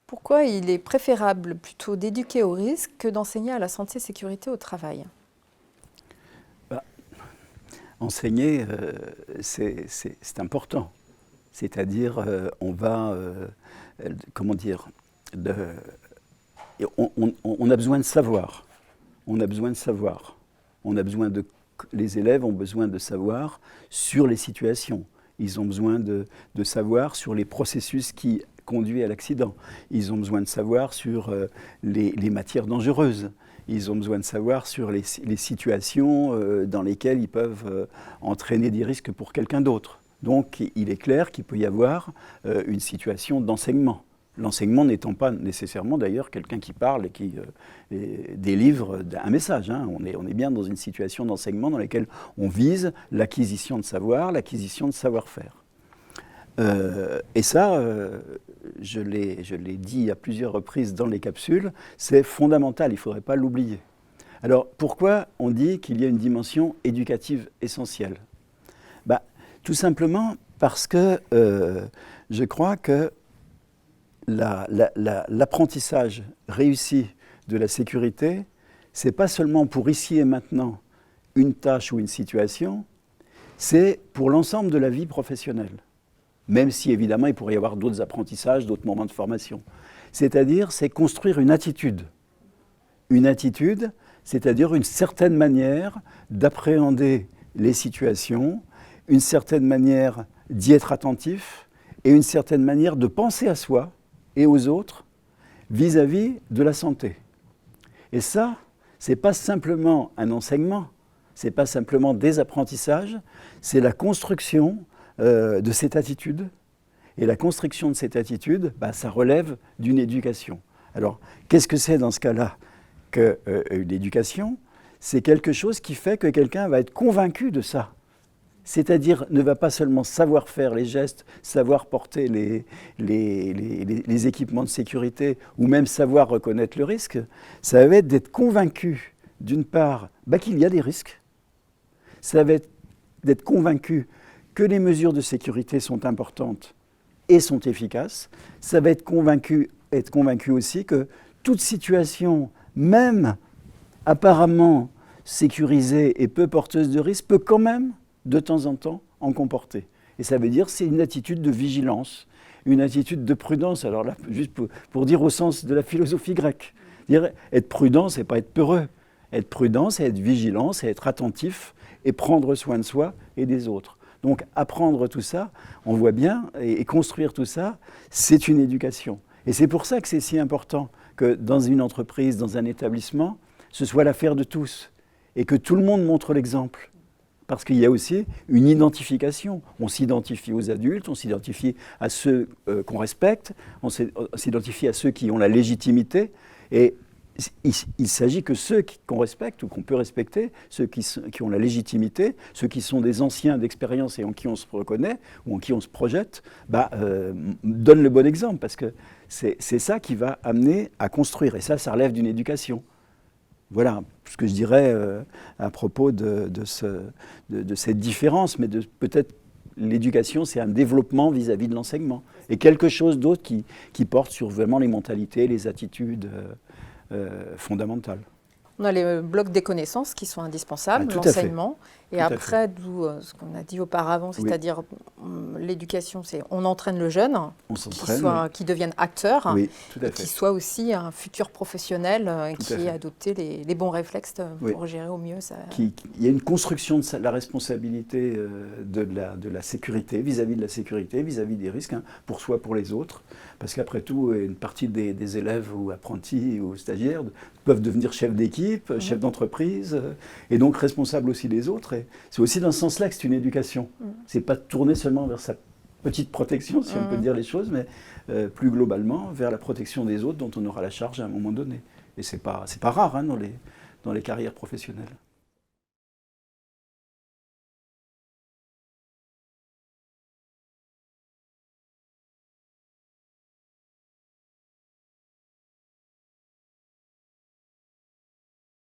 Pourquoi il est préférable plutôt d'éduquer au risque que d'enseigner à la santé et sécurité au travail? Bah, enseigner, c'est important. C'est-à-dire, on va, comment dire, on a besoin de savoir. On a besoin de savoir. On a besoin de, les élèves ont besoin de savoir sur les situations. Ils ont besoin de savoir sur les processus qui conduisent à l'accident. Ils ont besoin de savoir sur les matières dangereuses. Ils ont besoin de savoir sur les situations dans lesquelles ils peuvent entraîner des risques pour quelqu'un d'autre. Donc il est clair qu'il peut y avoir une situation d'enseignement. L'enseignement n'étant pas nécessairement d'ailleurs quelqu'un qui parle et qui délivre un message. Hein. On est bien dans une situation d'enseignement dans laquelle on vise l'acquisition de savoir, l'acquisition de savoir-faire. Et ça, je l'ai dit à plusieurs reprises dans les capsules, c'est fondamental, il ne faudrait pas l'oublier. Alors pourquoi on dit qu'il y a une dimension éducative essentielle? Tout simplement parce que je crois que l'apprentissage réussi de la sécurité, ce n'est pas seulement pour ici et maintenant une tâche ou une situation, c'est pour l'ensemble de la vie professionnelle. Même si évidemment il pourrait y avoir d'autres apprentissages, d'autres moments de formation. C'est-à-dire, c'est construire une attitude. Une attitude, c'est-à-dire une certaine manière d'appréhender les situations, une certaine manière d'y être attentif et une certaine manière de penser à soi et aux autres vis-à-vis de la santé. Et ça, ce n'est pas simplement un enseignement, ce n'est pas simplement des apprentissages, c'est la construction de cette attitude. Et la construction de cette attitude, ça relève d'une éducation. Alors, qu'est-ce que c'est dans ce cas-là qu'une éducation? C'est quelque chose qui fait que quelqu'un va être convaincu de ça. C'est-à-dire ne va pas seulement savoir faire les gestes, savoir porter les équipements de sécurité ou même savoir reconnaître le risque, ça va être d'être convaincu d'une part qu'il y a des risques, ça va être d'être convaincu que les mesures de sécurité sont importantes et sont efficaces, ça va être convaincu aussi que toute situation, même apparemment sécurisée et peu porteuse de risque, peut quand même de temps en temps en comporter. Et ça veut dire c'est une attitude de vigilance, une attitude de prudence. Alors là, juste pour dire au sens de la philosophie grecque, dire être prudent, c'est pas être peureux. Être prudent, c'est être vigilant, c'est être attentif et prendre soin de soi et des autres. Donc apprendre tout ça, on voit bien, et construire tout ça, c'est une éducation. Et c'est pour ça que c'est si important que dans une entreprise, dans un établissement, ce soit l'affaire de tous et que tout le monde montre l'exemple. Parce qu'il y a aussi une identification. On s'identifie aux adultes, on s'identifie à ceux qu'on respecte, on s'identifie à ceux qui ont la légitimité. Et il s'agit que ceux qu'on respecte ou qu'on peut respecter, ceux qui ont la légitimité, ceux qui sont des anciens d'expérience et en qui on se reconnaît ou en qui on se projette, donnent le bon exemple. Parce que c'est ça qui va amener à construire. Et ça relève d'une éducation. Voilà ce que je dirais à propos de cette différence, mais peut-être l'éducation, c'est un développement vis-à-vis de l'enseignement. Et quelque chose d'autre qui porte sur vraiment les mentalités, les attitudes fondamentales. On a les blocs des connaissances qui sont indispensables, l'enseignement. Et après, d'où ce qu'on a dit auparavant, c'est-à-dire l'éducation, c'est on entraîne le jeune, qui devienne acteur, et qui soit aussi un futur professionnel qui ait adopté les bons réflexes pour gérer au mieux ça. Il y a une construction de la responsabilité de la sécurité, vis-à-vis de la sécurité, vis-à-vis des risques, pour soi, pour les autres. Parce qu'après tout, une partie des élèves ou apprentis ou stagiaires peuvent devenir chefs d'équipe, chefs d'entreprise, et donc responsables aussi des autres. Et c'est aussi dans ce sens-là que c'est une éducation. C'est pas de tourner seulement vers sa petite protection, si on peut dire les choses, mais plus globalement vers la protection des autres dont on aura la charge à un moment donné. Et c'est pas rare dans les carrières professionnelles.